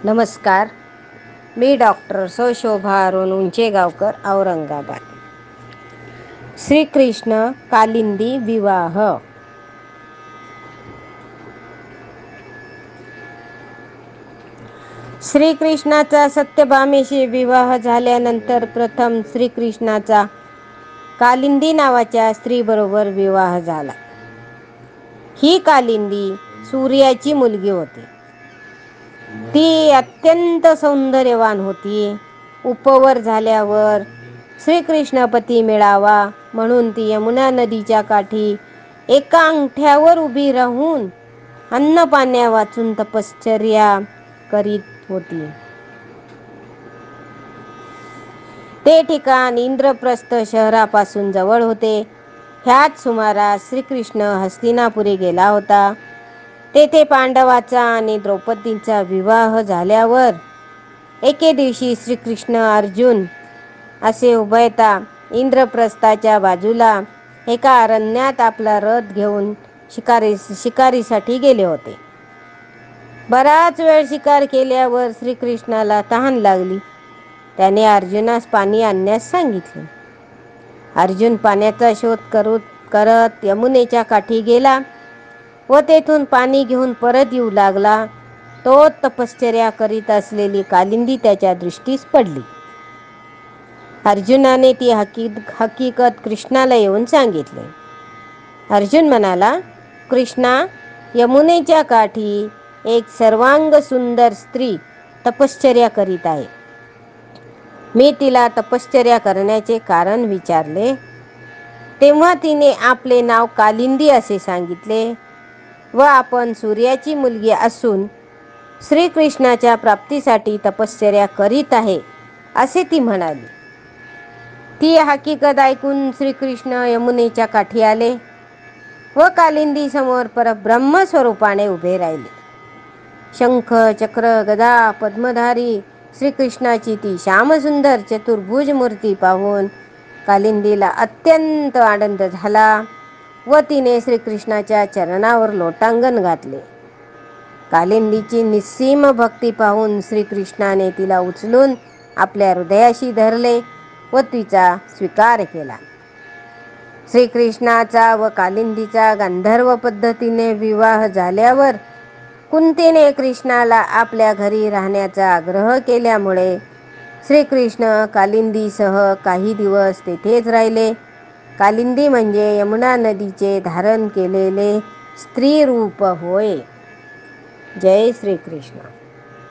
नमस्कार. मी डॉक्टर शोभा अरुण उंचेगावकर, औरंगाबाद. श्रीकृष्ण कालिंदी विवाह. श्रीकृष्णाचा सत्यभामेशी विवाह झाल्यानंतर प्रथम श्रीकृष्णाचा कालिंदी नावाच्या स्त्रीबरोबर विवाह झाला. ही कालिंदी सूर्याची मुलगी होती. ती अत्यंत सौंदर्यवान होती. उपवर झाल्यावर श्रीकृष्णपती मिळावा म्हणून ती यमुना नदीच्या काठी एका अंगठ्यावर उभी राहून अन्नपाण्या वाचून तपश्चर्या करीत होती. ते ठिकाण इंद्रप्रस्थ शहरापासून जवळ होते. ह्याच सुमारास श्रीकृष्ण हस्तिनापुरी गेला होता. तेथे पांडवाचा आणि द्रौपदीचा विवाह झाल्यावर एके दिवशी श्रीकृष्ण अर्जुन असे उभयता इंद्रप्रस्थाच्या बाजूला एका अरण्यात आपला रथ घेऊन शिकारीसाठी गेले होते. बराच वेळ शिकार केल्यावर श्रीकृष्णाला तहान लागली. त्याने अर्जुनास पाणी आणण्यास सांगितले. अर्जुन पाण्याचा शोध करत यमुनेच्या काठी गेला व तेथून पाणी घेऊन परत येऊ लागला. तो तपश्चर्या करीत असलेली कालिंदी त्याच्या दृष्टीस पडली. अर्जुनाने ती हकीकत कृष्णाला येऊन सांगितले. अर्जुन म्हणाला, कृष्णा, यमुनेच्या काठी एक सर्वांग सुंदर स्त्री तपश्चर्या करीत आहे. मी तिला तपश्चर्या करण्याचे कारण विचारले तेव्हा तिने आपले नाव कालिंदी असे सांगितले व आपण सूर्याची मुलगी असून श्रीकृष्णाच्या प्राप्तीसाठी तपश्चर्या करीत आहे असे ती म्हणाली. ती हकीकत ऐकून श्रीकृष्ण यमुनेच्या काठी आले व कालिंदी समोर परब्रह्म स्वरूपाने उभे राहिले. शंख, चक्र, गदा, पद्मधारी श्रीकृष्णाची ती श्यामसुंदर चतुर्भुज मूर्ती पाहून कालिंदीला अत्यंत आनंद झाला व तिने श्रीकृष्णाच्या चरणावर लोटांगण घातले. कालिंदीची निस्सीम भक्ती पाहून श्रीकृष्णाने तिला उचलून आपल्या हृदयाशी धरले व तिचा स्वीकार केला. श्रीकृष्णाचा व कालिंदीचा गांधर्व पद्धतीने विवाह झाल्यावर कुंतीने कृष्णाला आपल्या घरी राहण्याचा आग्रह केल्यामुळे श्रीकृष्ण कालिंदीसह काही दिवस तेथेच राहिले. कालिंदी म्हणजे यमुना नदीचे धारण केलेले स्त्री रूप होय. जय श्रीकृष्ण.